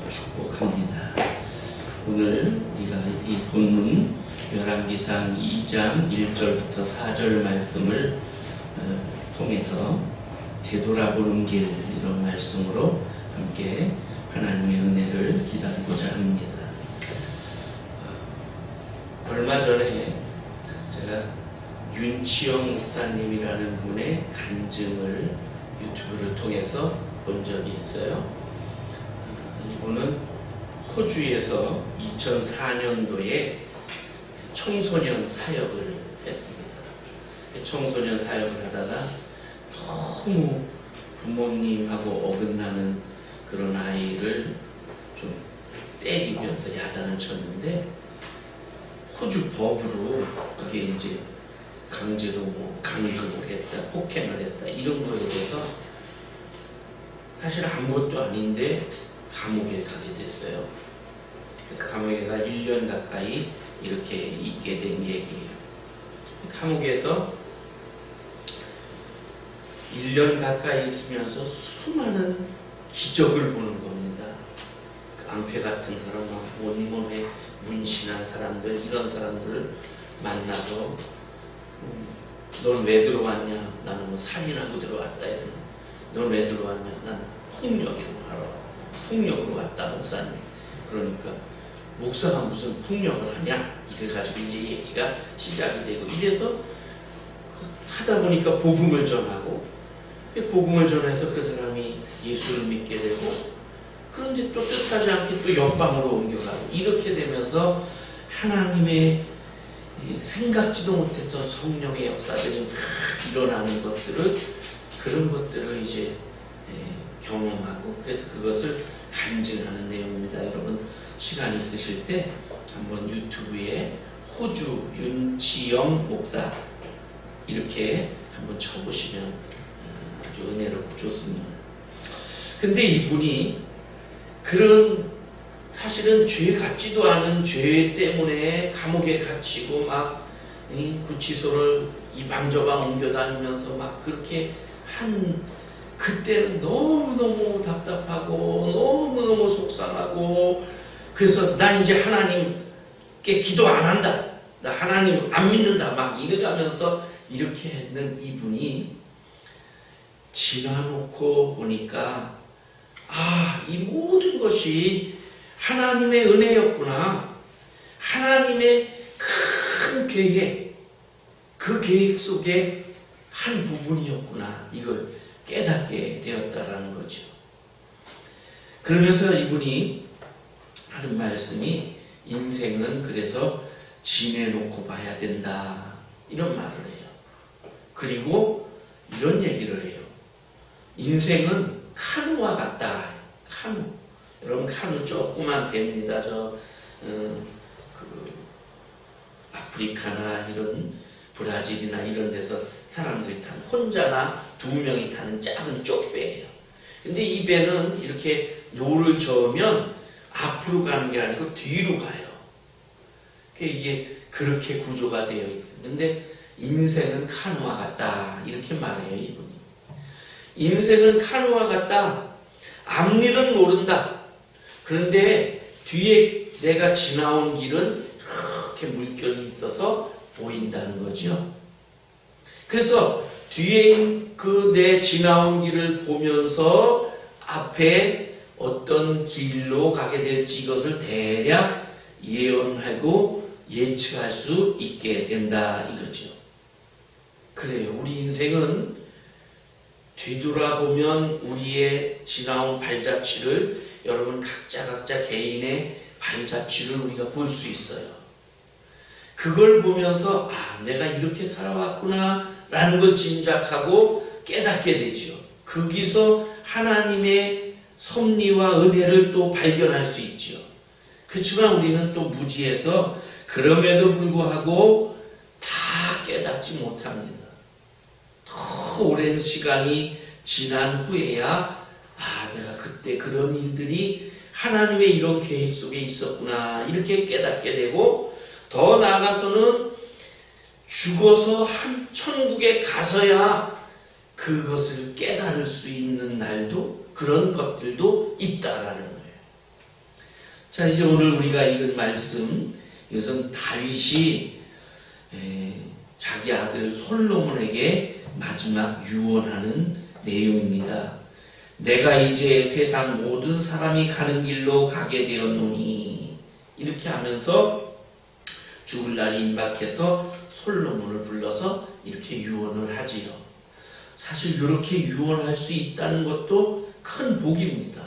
축복합니다. 오늘 우리가 이 본문 열왕기상 2장 1절부터 4절 말씀을 통해서 되돌아보는 길, 이런 말씀으로 함께 하나님의 은혜를 기다리고자 합니다. 얼마 전에 제가 윤치영 목사님이라는 분의 간증을 유튜브를 통해서 본 적이 있어요. 이분은 호주에서 2004년도에 청소년 사역을 했습니다. 청소년 사역을 하다가 너무 부모님하고 어긋나는 그런 아이를 좀 때리면서 야단을 쳤는데, 호주 법으로 그게 이제 강제로 강금을 했다, 폭행을 했다, 이런 거에 대해서 사실 아무것도 아닌데 감옥에 가게 됐어요. 그래서 감옥에 가 1년 가까이 이렇게 있게 된 얘기예요. 감옥에서 1년 가까이 있으면서 수많은 기적을 보는 겁니다. 그 앙패 같은 사람, 온몸에 문신한 사람들, 이런 사람들을 만나서 넌 왜 들어왔냐? 나는 뭐 살인하고 들어왔다. 넌 왜 들어왔냐? 난 폭력으로 왔다, 목사님. 그러니까 목사가 무슨 폭력을 하냐? 이래가지고 이제 얘기가 시작이 되고, 이래서 하다 보니까 복음을 전하고, 복음을 전해서 그 사람이 예수를 믿게 되고, 그런데 또 뜻하지 않게 또 옆방으로 옮겨가고, 이렇게 되면서 하나님의 생각지도 못했던 성령의 역사들이 막 일어나는 것들을, 그런 것들을 이제 경험하고, 그래서 그것을 간증하는 내용입니다. 여러분 시간 있으실 때 한번 유튜브에 호주 윤치영 목사 이렇게 한번 쳐보시면 아주 은혜롭고 좋습니다. 근데 이분이 그런 사실은 죄 같지도 않은 죄 때문에 감옥에 갇히고 막 구치소를 이방저방 옮겨다니면서 막 그렇게 그때는 너무너무 답답하고 너무너무 속상하고, 그래서 나 이제 하나님께 기도 안 한다, 나 하나님 안 믿는다, 막 이래가면서 이렇게 했는 이분이 지나놓고 보니까 이 모든 것이 하나님의 은혜였구나, 하나님의 큰 계획, 그 계획 속에 한 부분이었구나, 이걸 깨닫게 되었다라는 거죠. 그러면서 이분이 하는 말씀이, 인생은 그래서 지내놓고 봐야 된다, 이런 말을 해요. 그리고 이런 얘기를 해요. 인생은 카누와 같다. 카누. 여러분 카누 조그만 배입니다. 아프리카나 이런 브라질이나 이런 데서 사람들이 타는, 혼자나 두 명이 타는 작은 쪽배예요. 근데 이 배는 이렇게 노를 저으면 앞으로 가는 게 아니고 뒤로 가요. 이게 그렇게 구조가 되어 있는데, 인생은 카누와 같다, 이렇게 말해요, 이분이. 인생은 카누와 같다. 앞일은 모른다. 그런데 뒤에 내가 지나온 길은 그렇게 물결이 있어서 보인다는 거죠. 그래서 뒤에 내 지나온 길을 보면서 앞에 어떤 길로 가게 될지 이것을 대략 예언하고 예측할 수 있게 된다, 이거죠. 그래요. 우리 인생은 뒤돌아보면 우리의 지나온 발자취를, 여러분 각자 개인의 발자취를 우리가 볼 수 있어요. 그걸 보면서 내가 이렇게 살아왔구나 라는 걸 짐작하고 깨닫게 되죠. 거기서 하나님의 섭리와 은혜를 또 발견할 수 있죠. 그렇지만 우리는 또 무지해서 그럼에도 불구하고 다 깨닫지 못합니다. 더 오랜 시간이 지난 후에야 내가 그때 그런 일들이 하나님의 이런 계획 속에 있었구나, 이렇게 깨닫게 되고, 더 나아가서는 죽어서 천국에 가서야 그것을 깨달을 수 있는 날도, 그런 것들도 있다라는 거예요. 자, 이제 오늘 우리가 읽은 말씀, 이것은 다윗이 자기 아들 솔로몬에게 마지막 유언하는 내용입니다. 내가 이제 세상 모든 사람이 가는 길로 가게 되었노니, 이렇게 하면서 죽을 날이 임박해서 솔로몬을 불러서 이렇게 유언을 하지요. 사실 이렇게 유언할 수 있다는 것도 큰 복입니다.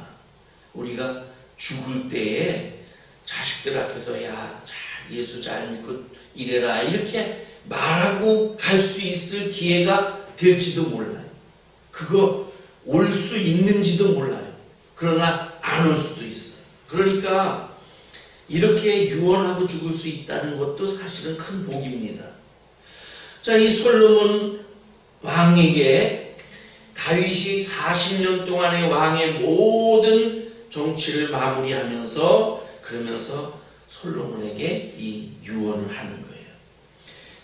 우리가 죽을 때에 자식들 앞에서 야, 예수 잘 믿고 이래라 이렇게 말하고 갈 수 있을 기회가 될지도 몰라요. 그거 올 수 있는지도 몰라요. 그러나 안 올 수도 있어요. 그러니까 이렇게 유언하고 죽을 수 있다는 것도 사실은 큰 복입니다. 자, 이 솔로몬 왕에게 다윗이 40년 동안의 왕의 모든 정치를 마무리하면서 그러면서 솔로몬에게 이 유언을 하는 거예요.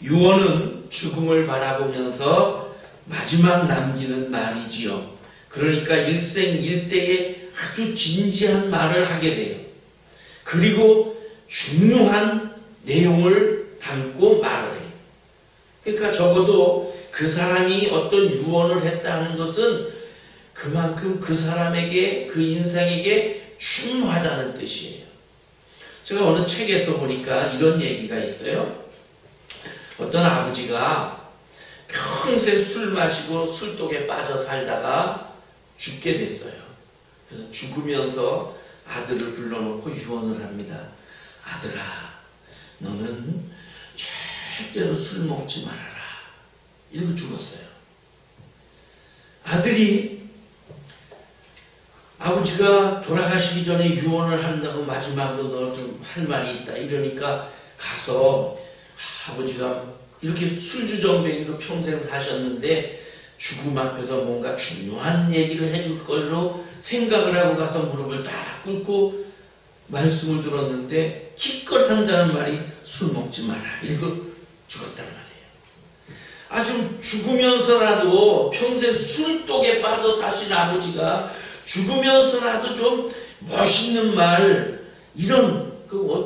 유언은 죽음을 바라보면서 마지막 남기는 말이지요. 그러니까 일생일대에 아주 진지한 말을 하게 돼요. 그리고 중요한 내용을 담고 말을 해요. 그러니까 적어도 그 사람이 어떤 유언을 했다는 것은 그만큼 그 사람에게, 그 인생에게 중요하다는 뜻이에요. 제가 어느 책에서 보니까 이런 얘기가 있어요. 어떤 아버지가 평생 술 마시고 술독에 빠져 살다가 죽게 됐어요. 그래서 죽으면서 아들을 불러놓고 유언을 합니다. 아들아, 너는 절대로 술 먹지 말아라. 이러고 죽었어요. 아들이 아버지가 돌아가시기 전에 유언을 한다고 마지막으로 너 좀 할 말이 있다 이러니까 가서 아버지가 이렇게 술주정뱅이로 평생 사셨는데 죽음 앞에서 뭔가 중요한 얘기를 해줄 걸로 생각을 하고 가서 무릎을 딱 꿇고 말씀을 들었는데 기껏 한다는 말이 술 먹지 마라 이러고 죽었단 말이에요. 아주 죽으면서라도 평생 술독에 빠져 사신 아버지가 죽으면서라도 좀 멋있는 말, 이런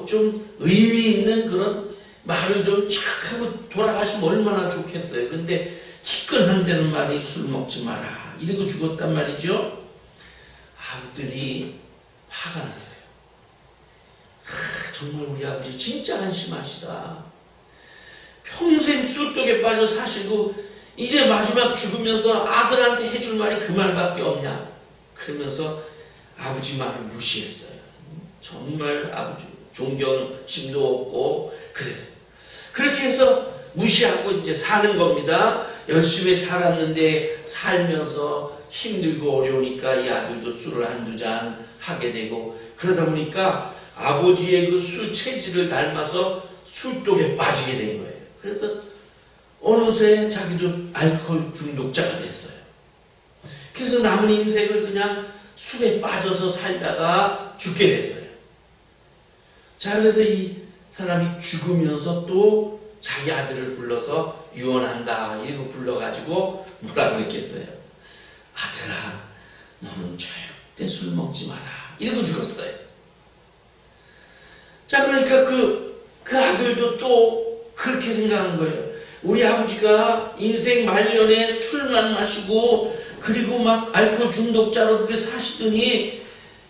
좀 의미 있는 그런 말을 좀 착 하고 돌아가시면 얼마나 좋겠어요. 근데 기껏 한다는 말이 술 먹지 마라 이러고 죽었단 말이죠. 아버들이 화가 났어요. 정말 우리 아버지 진짜 한심하시다. 평생 술독에 빠져 사시고 이제 마지막 죽으면서 아들한테 해줄 말이 그 말밖에 없냐. 그러면서 아버지 말을 무시했어요. 정말 아버지 존경심도 없고 그랬어요. 그렇게 해서 무시하고 이제 사는 겁니다. 열심히 살았는데 살면서 힘들고 어려우니까 이 아들도 술을 한두 잔 하게 되고 그러다 보니까 아버지의 그 술 체질을 닮아서 술독에 빠지게 된 거예요. 그래서 어느새 자기도 알코올 중독자가 됐어요. 그래서 남은 인생을 그냥 술에 빠져서 살다가 죽게 됐어요. 자, 그래서 이 사람이 죽으면서 또 자기 아들을 불러서 유언한다 이러고 불러가지고 뭐라 그랬겠어요? 아들아, 너는 절대 술 먹지 마라 이러고 죽었어요. 자, 그러니까 그 아들도 또 그렇게 생각한 거예요. 우리 아버지가 인생 말년에 술만 마시고 그리고 막 알코올 중독자로 그렇게 사시더니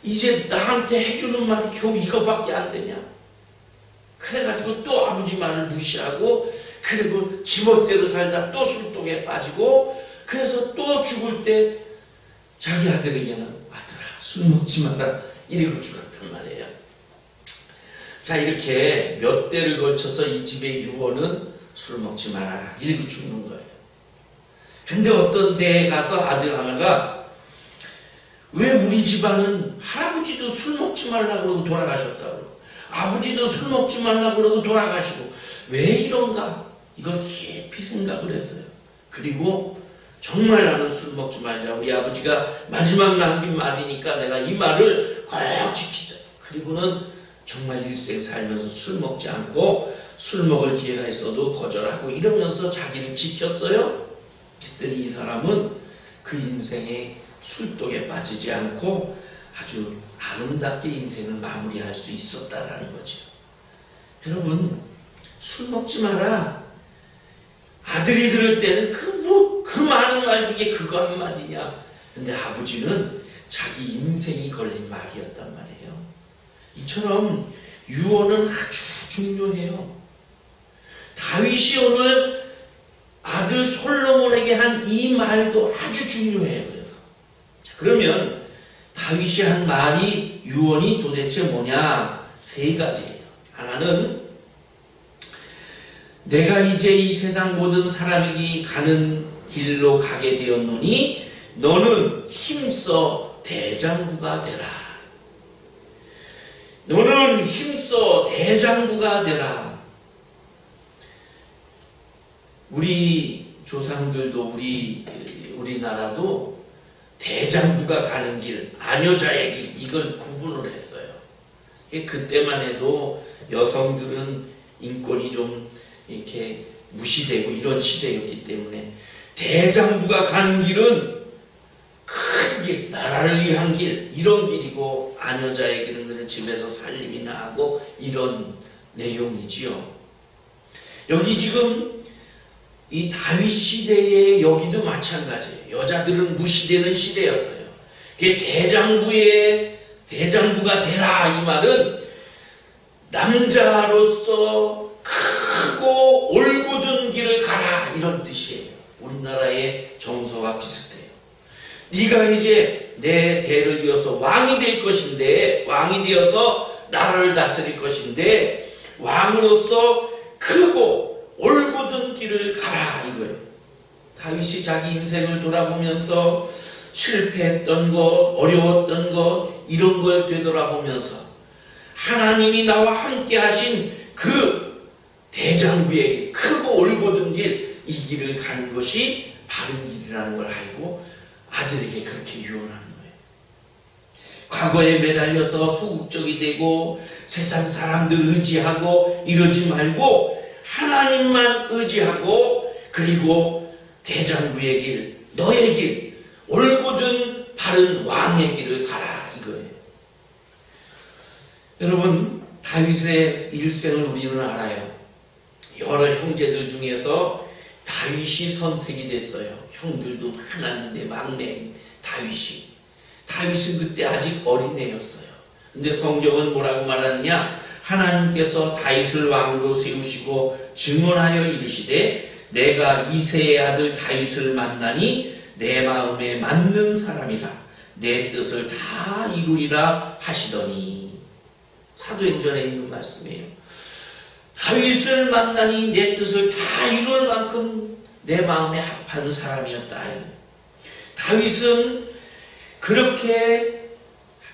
이제 나한테 해주는 말이 겨우 이거밖에 안 되냐. 그래가지고 또 아버지 말을 무시하고 그리고 지멋대로 살다 또 술독에 빠지고 그래서 또 죽을 때 자기 아들에게는 아들아 술 먹지 마라 이러고 죽었단 말이에요. 자, 이렇게 몇 대를 걸쳐서 이 집의 유언은 술 먹지 마라 이러고 죽는 거예요. 근데 어떤 때에 가서 아들 하나가 왜 우리 집안은 할아버지도 술 먹지 말라고 그러고 돌아가셨다고 아버지도 술 먹지 말라고 그러고 돌아가시고 왜 이런가? 이걸 깊이 생각을 했어요. 그리고 정말 나는 술 먹지 말자. 우리 아버지가 마지막 남긴 말이니까 내가 이 말을 꼭 지키자. 그리고는 정말 일생 살면서 술 먹지 않고 술 먹을 기회가 있어도 거절하고 이러면서 자기를 지켰어요. 그랬더니 이 사람은 그 인생에 술독에 빠지지 않고 아주 아름답게 인생을 마무리할 수 있었다라는 거죠. 여러분, 술 먹지 마라. 아들이 들을 때는 그 많은 말 중에 그거 한마디냐. 근데 아버지는 자기 인생이 걸린 말이었단 말이에요. 이처럼 유언은 아주 중요해요. 다윗이 오늘 아들 솔로몬에게 한 이 말도 아주 중요해요. 그래서 자, 그러면 다윗이 한 말이 유언이 도대체 뭐냐? 세 가지예요. 하나는 내가 이제 이 세상 모든 사람이 가는 길로 가게 되었노니 너는 힘써 대장부가 되라. 너는 힘써 대장부가 되라. 우리 조상들도 우리나라도 대장부가 가는 길, 아녀자의 길, 이걸 구분을 했어요. 그때만 해도 여성들은 인권이 좀 이렇게 무시되고 이런 시대였기 때문에 대장부가 가는 길은 큰 길, 나라를 위한 길, 이런 길이고 아녀자의 길은 집에서 살림이나 하고 이런 내용이지요. 여기 지금 이 다윗 시대에 여기도 마찬가지예요. 여자들은 무시되는 시대였어요. 대장부가 되라 이 말은 남자로서 크고 올곧은 길을 가라 이런 뜻이에요. 우리나라의 정서와 비슷해요. 네가 이제 내 대를 이어서 왕이 될 것인데, 왕이 되어서 나라를 다스릴 것인데 왕으로서 크고 올곧은 길을 가라 이거예요. 다윗이 자기 인생을 돌아보면서 실패했던 것, 어려웠던 것, 이런 걸 되돌아보면서 하나님이 나와 함께 하신 그 대장부의 길, 크고 올곧은 길, 이 길을 가는 것이 바른 길이라는 걸 알고 아들에게 그렇게 유언하는 거예요. 과거에 매달려서 소극적이 되고 세상 사람들 의지하고 이러지 말고 하나님만 의지하고, 그리고 대장부의 길, 너의 길, 올곧은 바른 왕의 길을 가라 이거예요. 여러분, 다윗의 일생을 우리는 알아요. 여러 형제들 중에서 다윗이 선택이 됐어요. 형들도 많았는데 막내 다윗은 그때 아직 어린애였어요. 근데 성경은 뭐라고 말하느냐? 하나님께서 다윗을 왕으로 세우시고 증언하여 이르시되 내가 이새의 아들 다윗을 만나니 내 마음에 맞는 사람이라 내 뜻을 다 이루리라 하시더니, 사도행전에 있는 말씀이에요. 다윗을 만나니 내 뜻을 다 이룰 만큼 내 마음에 합한 사람이었다. 다윗은 그렇게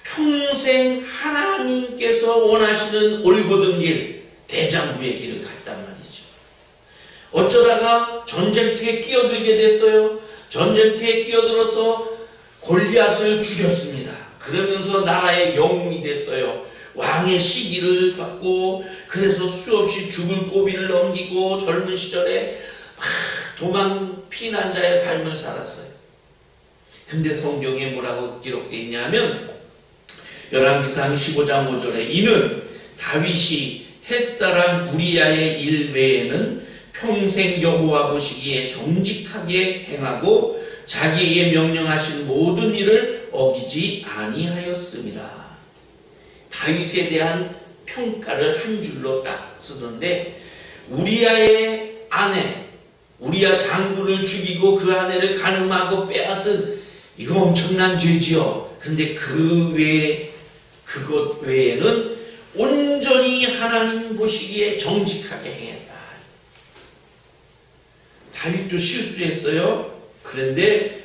평생 하나님께서 원하시는 올곧은 길, 대장부의 길을 갔단 말이죠. 어쩌다가 전쟁터에 끼어들게 됐어요. 전쟁터에 끼어들어서 골리앗을 죽였습니다. 그러면서 나라의 영웅이 됐어요. 왕의 시기를 받고, 그래서 수없이 죽을 고비를 넘기고 젊은 시절에 막 도망 피난자의 삶을 살았어요. 근데 성경에 뭐라고 기록되어 있냐면 열왕기상 15장 5절에 이는 다윗이 햇사람 우리야의 일 외에는 평생 여호와 보시기에 정직하게 행하고 자기에게 명령하신 모든 일을 어기지 아니하였습니다. 다윗에 대한 평가를 한 줄로 딱 쓰던데, 우리야의 아내, 우리야 장군을 죽이고 그 아내를 간음하고 빼앗은 이거 엄청난 죄지요. 근데 그것 외에는 온전히 하나님 보시기에 정직하게 행했다. 다윗도 실수했어요. 그런데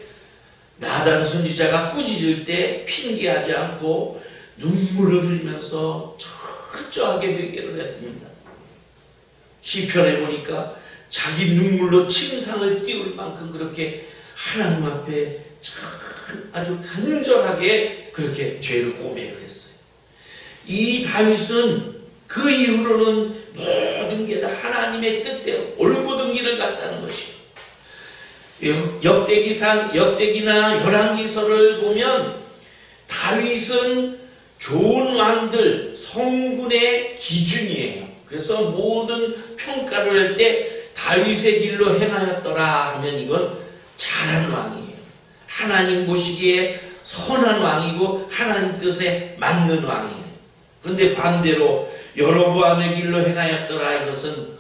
나단 선지자가 꾸짖을 때 핑계하지 않고 눈물을 흘리면서 철저하게 회개를 했습니다. 시편에 보니까 자기 눈물로 침상을 띄울 만큼 그렇게 하나님 앞에 아주 간절하게 그렇게 죄를 고백을 했어요. 이 다윗은 그 이후로는 모든 게 다 하나님의 뜻대로 올곧은 길을 갔다는 것이에요. 역대기나 열왕기서를 보면 다윗은 좋은 왕들, 성군의 기준이에요. 그래서 모든 평가를 할 때 다윗의 길로 행하였더라 하면 이건 잘한 왕이에요. 하나님 보시기에 선한 왕이고 하나님 뜻에 맞는 왕이에요. 그런데 반대로 여로보암의 길로 행하였더라 이것은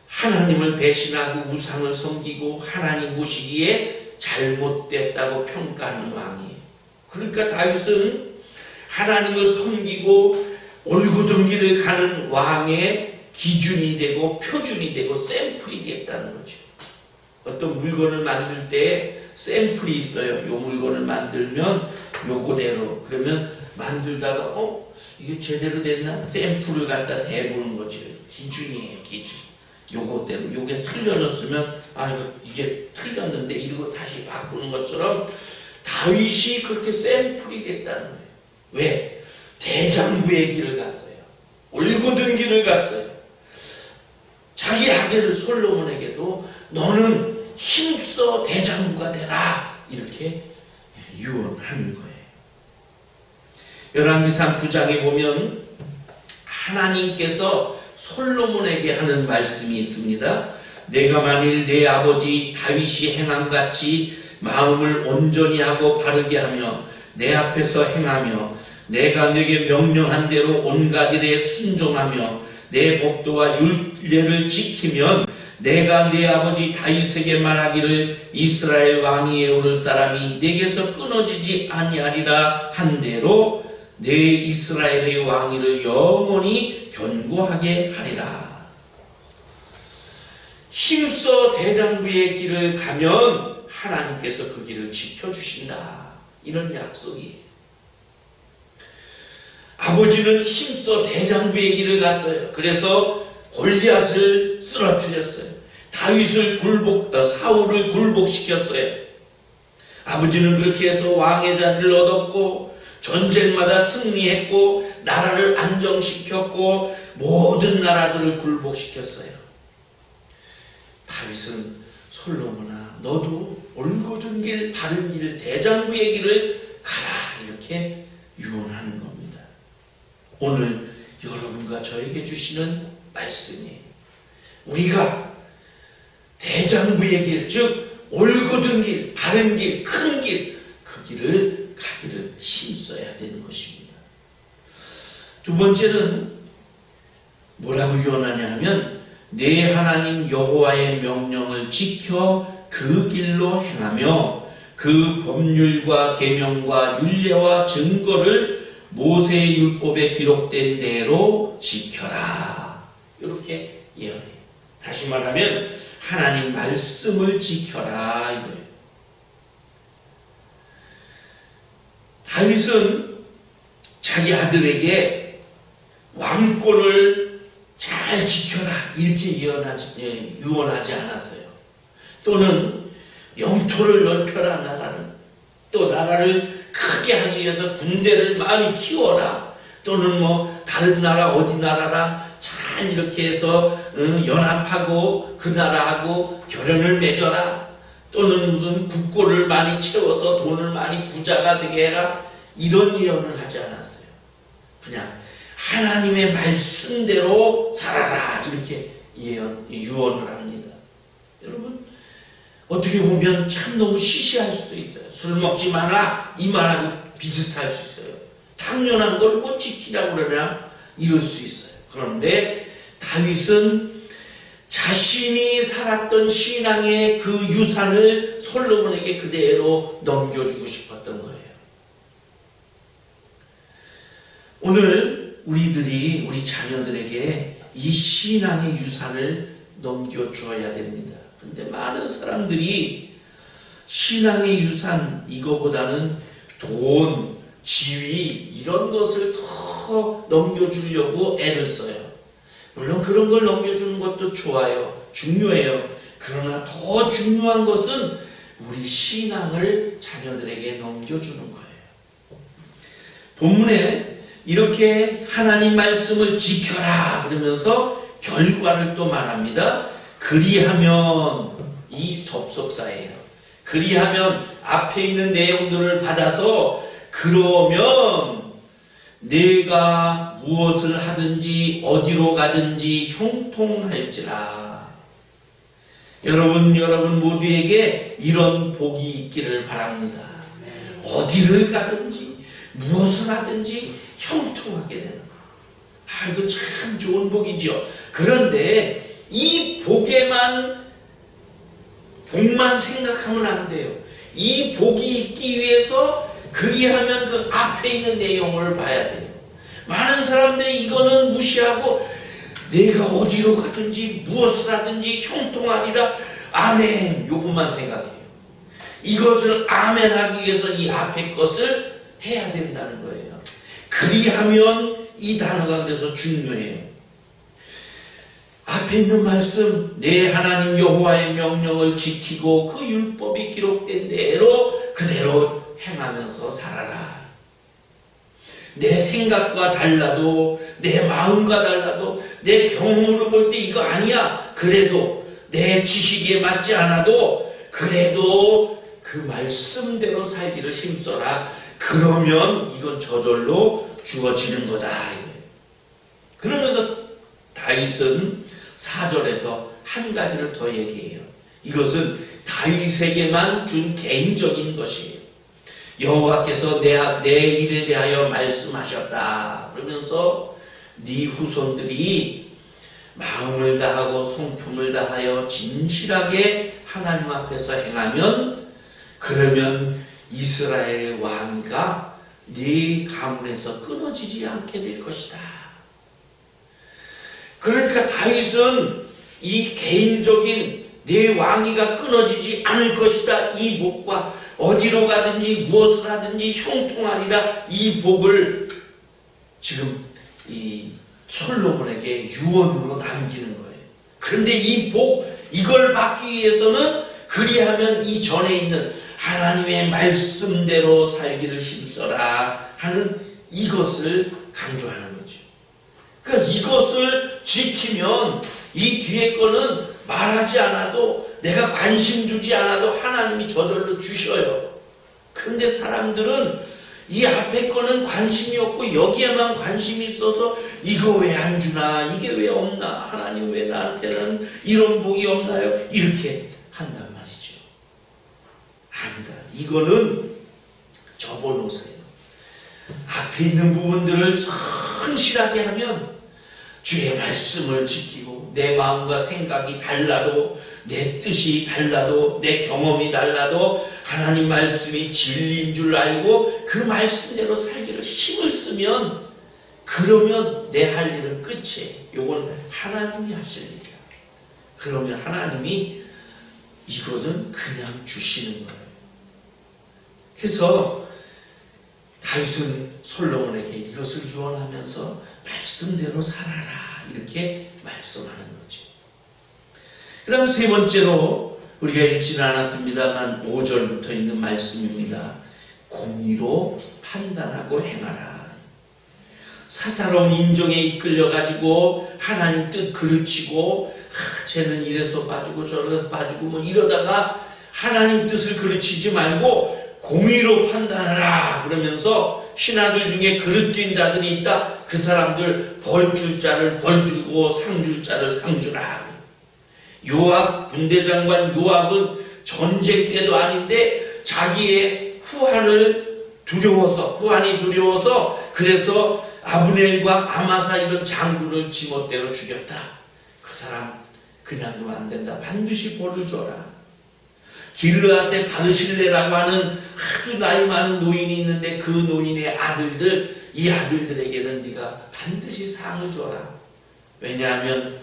하나님을 배신하고 우상을 섬기고 하나님 보시기에 잘못됐다고 평가하는 왕이에요. 그러니까 다윗은 하나님을 섬기고 올곧은 길을 가는 왕의 기준이 되고 표준이 되고 샘플이 됐다는 거죠. 어떤 물건을 만들 때 샘플이 있어요. 요 물건을 만들면 요거대로. 그러면 만들다가 이게 제대로 됐나? 샘플을 갖다 대보는 거죠. 기준이에요. 기준. 요거대로. 요게 틀려졌으면 이게 틀렸는데 이러고 다시 바꾸는 것처럼 다윗이 그렇게 샘플이 됐다는 거예요. 왜? 대장부의 길을 갔어요. 올곧은 길을 갔어요. 자기 아들 솔로몬에게도 너는 힘써 대장부가 되라 이렇게 유언하는 거예요. 열왕기상 9장에 보면 하나님께서 솔로몬에게 하는 말씀이 있습니다. 내가 만일 내 아버지 다윗이 행함같이 마음을 온전히 하고 바르게 하며 내 앞에서 행하며 내가 네게 명령한 대로 온갖 일에 순종하며 내 법도와 율례를 지키면 내가 네 아버지 다윗에게 말하기를 이스라엘 왕위에 오를 사람이 네게서 끊어지지 아니하리라 한 대로 내 이스라엘의 왕위를 영원히 견고하게 하리라. 힘써 대장부의 길을 가면 하나님께서 그 길을 지켜주신다. 이런 약속이에요. 아버지는 힘써 대장부의 길을 갔어요. 그래서 골리앗을 쓰러뜨렸어요. 다윗을 사울을 굴복시켰어요. 아버지는 그렇게 해서 왕의 자리를 얻었고 전쟁마다 승리했고 나라를 안정시켰고 모든 나라들을 굴복시켰어요. 다윗은 솔로몬아 너도 올곧은 길 바른 길 대장부의 길을 가라 이렇게 유언하는 겁니다. 오늘 여러분과 저에게 주시는 말씀이에요. 우리가 대장부의 길, 즉 올곧은 길, 바른 길, 큰 길, 그 길을 가기를 힘써야 되는 것입니다. 두 번째는 뭐라고 유언하냐 하면 내 하나님 여호와의 명령을 지켜 그 길로 행하며 그 법률과 계명과 율례와 증거를 모세의 율법에 기록된 대로 지켜라. 이렇게 예언해요. 다시 말하면 하나님 말씀을 지켜라 이거예요. 다윗은 자기 아들에게 왕권을 잘 지켜라 이렇게 유언하지 않았어요. 또는 영토를 넓혀라 나라를. 또 나라를 크게 하기 위해서 군대를 많이 키워라. 또는 다른 나라 어디 나라랑 잘 이렇게 해서 연합하고 그 나라하고 결연을 맺어라. 또는 무슨 국고를 많이 채워서 돈을 많이 부자가 되게 해라. 이런 예언을 하지 않았어요. 그냥 하나님의 말씀대로 살아라 이렇게 유언을 합니다. 여러분 어떻게 보면 참 너무 시시할 수도 있어요. 술 먹지 마라 이 말하고 비슷할 수 있어요. 당연한 걸 못 지키라고 그러냐 이럴 수 있어요. 그런데 다윗은 자신이 살았던 신앙의 그 유산을 솔로몬에게 그대로 넘겨주고 싶었던 거예요. 오늘 우리 자녀들에게 이 신앙의 유산을 넘겨주어야 됩니다. 그런데 많은 사람들이 신앙의 유산 이거보다는 돈, 지위 이런 것을 더 넘겨주려고 애를 써요. 물론 그런 걸 넘겨주는 것도 좋아요. 중요해요. 그러나 더 중요한 것은 우리 신앙을 자녀들에게 넘겨주는 거예요. 본문에 이렇게 하나님 말씀을 지켜라 그러면서 결과를 또 말합니다. 그리하면 이 접속사예요. 그리하면 앞에 있는 내용들을 받아서 그러면 내가 무엇을 하든지 어디로 가든지 형통할지라. 여러분 모두에게 이런 복이 있기를 바랍니다. 어디를 가든지 무엇을 하든지 형통하게 되는 거. 이거 참 좋은 복이죠. 그런데 이 복만 생각하면 안 돼요. 이 복이 있기 위해서 그리하면 그 앞에 있는 내용을 봐야 돼요. 많은 사람들이 이거는 무시하고 내가 어디로 가든지 무엇을 하든지 형통하리라. 아멘. 요것만 생각해요. 이것을 아멘하기 위해서 이 앞에 것을 해야 된다는 거예요. 그리하면 이 단어가 그래서 중요해요. 앞에 있는 말씀, 내 하나님 여호와의 명령을 지키고 그 율법이 기록된 대로 그대로 행하면서 살아라. 내 생각과 달라도, 내 마음과 달라도, 내 경험으로 볼 때 이거 아니야. 그래도 내 지식에 맞지 않아도 그래도 그 말씀대로 살기를 힘써라. 그러면 이건 저절로 주어지는 거다. 그러면서 다윗은 4절에서 한 가지를 더 얘기해요. 이것은 다윗에게만 준 개인적인 것이에요. 여호와께서 내 일에 대하여 말씀하셨다. 그러면서 네 후손들이 마음을 다하고 성품을 다하여 진실하게 하나님 앞에서 행하면 그러면 이스라엘의 왕위가 네 가문에서 끊어지지 않게 될 것이다. 그러니까 다윗은 이 개인적인 내 왕위가 끊어지지 않을 것이다. 이 복과 어디로 가든지 무엇을 하든지 형통하리라. 이 복을 지금 이 솔로몬에게 유언으로 남기는 거예요. 그런데 이 복, 이걸 받기 위해서는 그리하면 이 전에 있는 하나님의 말씀대로 살기를 힘써라 하는 이것을 강조하는 거죠. 그러니까 이것을 지키면 이 뒤에 거는 말하지 않아도 내가 관심 두지 않아도 하나님이 저절로 주셔요. 그런데 사람들은 이 앞에 거는 관심이 없고 여기에만 관심이 있어서 이거 왜 안 주나, 이게 왜 없나, 하나님 왜 나한테는 이런 복이 없나요? 이렇게 한단 말이죠. 아니다. 이거는 접어놓으세요. 앞에 있는 부분들을 성실하게 하면 주의 말씀을 지키고 내 마음과 생각이 달라도 내 뜻이 달라도 내 경험이 달라도 하나님 말씀이 진리인 줄 알고 그 말씀대로 살기를 힘을 쓰면 그러면 내 할 일은 끝이에요. 이건 하나님이 하실 일이야. 그러면 하나님이 이것은 그냥 주시는 거예요. 그래서 다윗은 솔로몬에게 이것을 유언하면서 말씀대로 살아라 이렇게 말씀하는 거죠. 그 다음 세 번째로 우리가 읽지는 않았습니다만 5절부터 있는 말씀입니다. 공의로 판단하고 행하라. 사사로운 인정에 이끌려가지고 하나님 뜻 그르치고 쟤는 이래서 빠지고 저래서 빠지고 뭐 이러다가 하나님 뜻을 그르치지 말고 공의로 판단하라 그러면서 신하들 중에 그릇된 자들이 있다. 그 사람들 벌 줄 자를 벌 주고 상 줄 자를 상 주라. 요압 군대장관 요압은 전쟁 때도 아닌데 자기의 후한이 두려워서 그래서 아브넬과 아마사 이런 장군을 지멋대로 죽였다. 그 사람 그냥 두면 안 된다. 반드시 벌을 줘라. 길르앗의 바르실레라고 하는 아주 나이 많은 노인이 있는데 그 노인의 아들들, 이 아들들에게는 네가 반드시 상을 줘라. 왜냐하면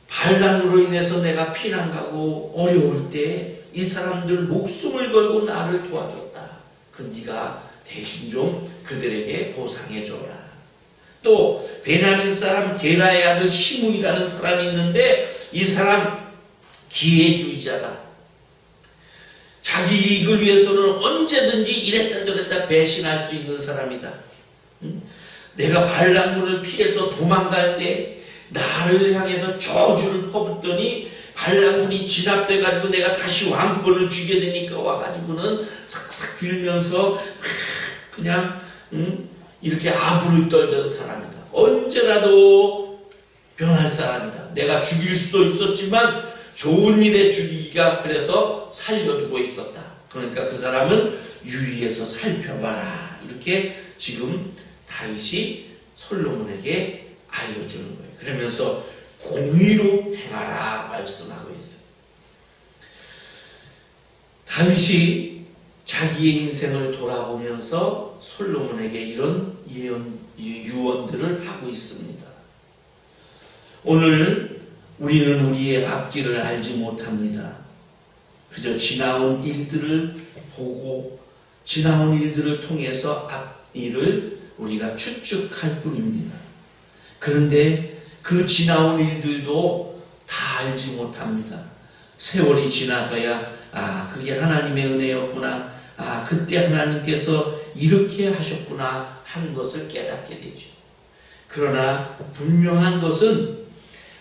반란으로 인해서 내가 피난 가고 어려울 때 이 사람들 목숨을 걸고 나를 도와줬다. 그 네가 대신 좀 그들에게 보상해 줘라. 또 베냐민 사람 게라의 아들 시므이라는 사람이 있는데 이 사람 기회주의자다. 자기 이익을 위해서는 언제든지 이랬다 저랬다 배신할 수 있는 사람이다. 내가 반란군을 피해서 도망갈 때 나를 향해서 저주를 퍼붓더니 반란군이 진압돼가지고 내가 다시 왕권을 쥐게 되니까 와가지고는 싹싹 빌면서 그냥 이렇게 아부를 떨던 사람이다. 언제라도 변할 사람이다. 내가 죽일 수도 있었지만 좋은 일에 죽이기가 그래서 살려두고 있었다. 그러니까 그 사람은 유의해서 살펴봐라. 이렇게 지금 다윗이 솔로몬에게 알려주는 거예요. 그러면서 공의로 행하라 말씀하고 있어요. 다윗이 자기의 인생을 돌아보면서 솔로몬에게 이런 유언들을 하고 있습니다. 오늘 우리는 우리의 앞길을 알지 못합니다. 그저 지나온 일들을 보고 지나온 일들을 통해서 앞일을 우리가 추측할 뿐입니다. 그런데 그 지나온 일들도 다 알지 못합니다. 세월이 지나서야 그게 하나님의 은혜였구나, 그때 하나님께서 이렇게 하셨구나 하는 것을 깨닫게 되죠. 그러나 분명한 것은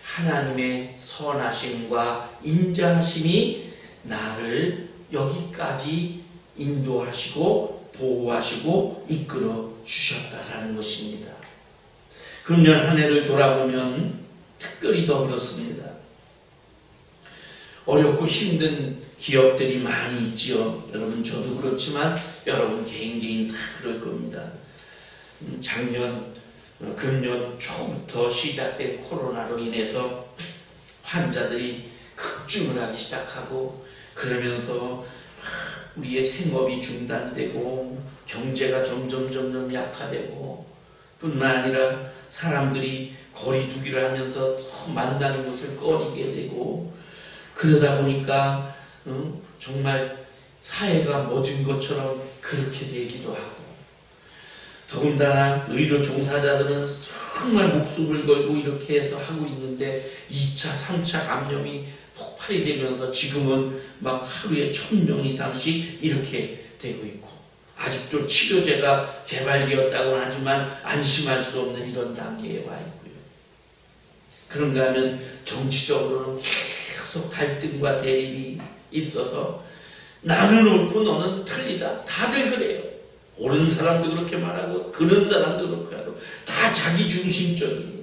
하나님의 선하심과 인자하심이 나를 여기까지 인도하시고 보호하시고 이끌어 주셨다라는 것입니다. 금년 한 해를 돌아보면 특별히 더 그렇습니다. 어렵고 힘든 기업들이 많이 있지요. 여러분 저도 그렇지만 여러분 개인 다 그럴 겁니다. 금년 초부터 시작된 코로나로 인해서 환자들이 급증을 하기 시작하고 그러면서 우리의 생업이 중단되고 경제가 점점 약화되고 뿐만 아니라 사람들이 거리두기를 하면서 만나는 것을 꺼리게 되고 그러다 보니까 정말 사회가 멎은 것처럼 그렇게 되기도 하고 더군다나 의료 종사자들은 정말 목숨을 걸고 이렇게 해서 하고 있는데 2차, 3차 감염이 폭발이 되면서 지금은 막 하루에 1000명 이상씩 이렇게 되고 있고 아직도 치료제가 개발되었다고는 하지만 안심할 수 없는 이런 단계에 와 있고요. 그런가 하면 정치적으로는 계속 갈등과 대립이 있어서 나는 옳고 너는 틀리다. 다들 그래요. 옳은 사람도 그렇게 말하고 그런 사람도 그렇게 하고 다 자기 중심적이에요.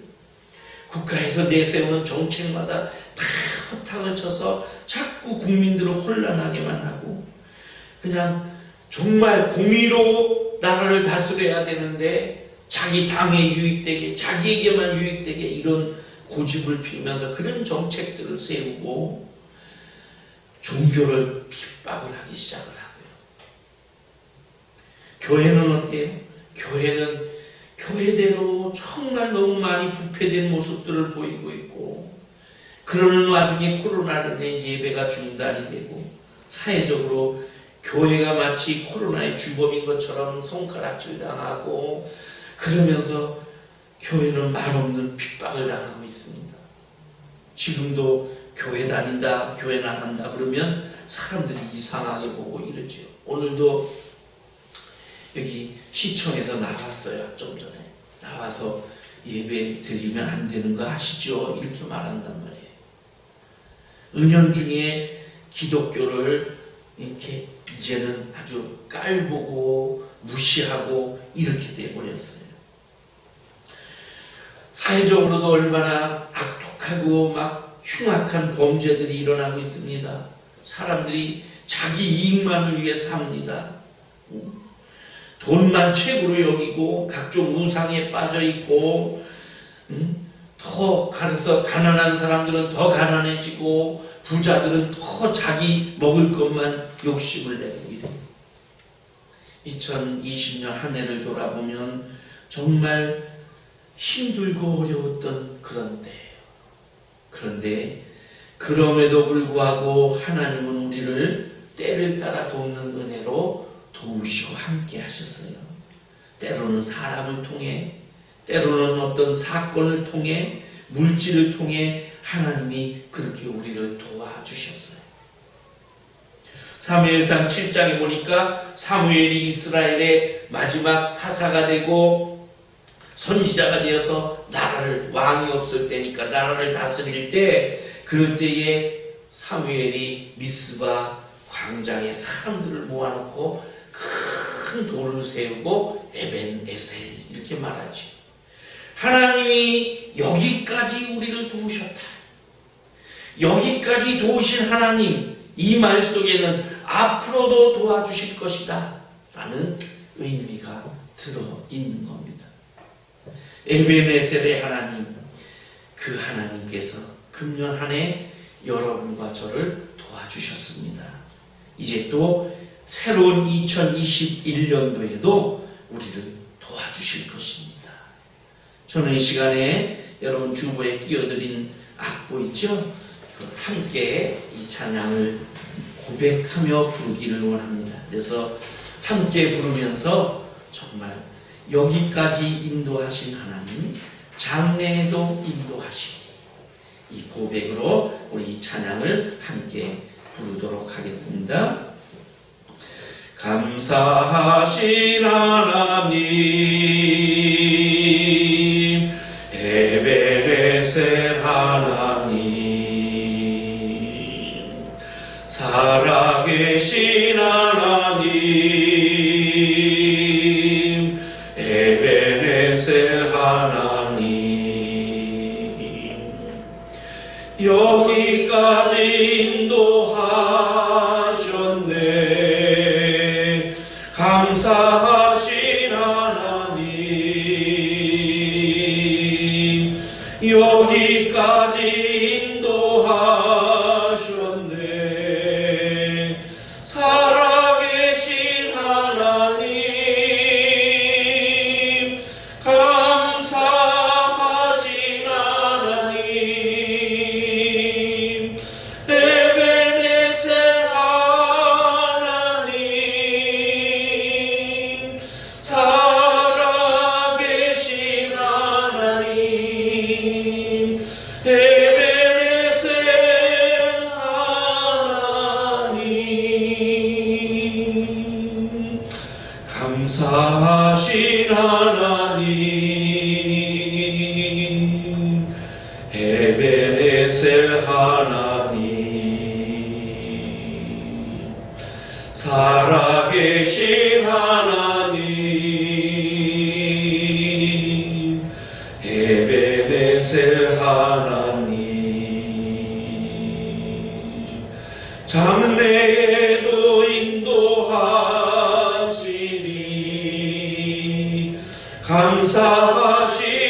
국가에서 내세우는 정책마다 다 허탕을 쳐서 자꾸 국민들을 혼란하게만 하고 그냥 정말 공의로 나라를 다스려야 되는데 자기 당에 유익되게 자기에게만 유익되게 이런 고집을 피우면서 그런 정책들을 세우고 종교를 핍박을 하기 시작을 하고요. 교회는 어때요? 교회는 교회대로 정말 너무 많이 부패된 모습들을 보이고 있고 그러는 와중에 코로나로 인해 예배가 중단이 되고 사회적으로 교회가 마치 코로나의 주범인 것처럼 손가락질 당하고 그러면서 교회는 말없는 핍박을 당하고 있습니다. 지금도 교회 다닌다, 교회 나간다 그러면 사람들이 이상하게 보고 이러죠. 오늘도 여기 시청에서 나왔어요. 좀 전에 나와서 예배 드리면 안 되는 거 아시죠? 이렇게 말한단 말이에요. 은연중에 기독교를 이렇게 이제는 아주 깔보고 무시하고 이렇게 돼버렸어요. 사회적으로도 얼마나 악독하고 막 흉악한 범죄들이 일어나고 있습니다. 사람들이 자기 이익만을 위해 삽니다. 돈만 최고로 여기고 각종 우상에 빠져 있고 더 가서 가난한 사람들은 더 가난해지고 부자들은 더 자기 먹을 것만 욕심을 내고 이래요. 2020년 한 해를 돌아보면 정말 힘들고 어려웠던 그런 때예요. 그런데 그럼에도 불구하고 하나님은 우리를 때를 따라 돕는 은혜로 도우시고 함께 하셨어요. 때로는 사람을 통해, 때로는 어떤 사건을 통해, 물질을 통해 하나님이 그렇게 우리를 도와주셨어요. 사무엘상 7장에 보니까 사무엘이 이스라엘의 마지막 사사가 되고 선지자가 되어서 나라를, 왕이 없을 때니까 나라를 다스릴 때, 그럴 때에 사무엘이 미스바 광장에 사람들을 모아놓고 큰 돌을 세우고 에벤 에셀 이렇게 말하지. 하나님이 여기까지 우리를 도우셨다. 여기까지 도우신 하나님, 이 말 속에는 앞으로도 도와주실 것이다 라는 의미가 들어있는 겁니다. 에베네셀의 하나님, 그 하나님께서 금년 한 해 여러분과 저를 도와주셨습니다. 이제 또 새로운 2021년도에도 우리를 도와주실 것입니다. 저는 이 시간에 여러분 주보에 끼어드린 악보 있죠? 그걸 함께 이 찬양을 고백하며 부르기를 원합니다. 그래서 함께 부르면서 정말 여기까지 인도하신 하나님, 장래에도 인도하시기, 이 고백으로 우리 이 찬양을 함께 부르도록 하겠습니다. 감사하신 하나님, 에베네셀 하나님, 살아계신 하나님, 에베네셀 하나님, 여기까지 인도하셨네. 감사하신 하나님, 여기까지 인도하셨네. 살아계신 하나님, 감사하신 하나님, 에베네셀 하나님, 살아계신 하나님, 에베네셀 하나님, 감사하신 하나님, 에베네셀 하나님, 살아계신 하나님, 에베네셀 하나님, 장래에도 인도하시니 감사하시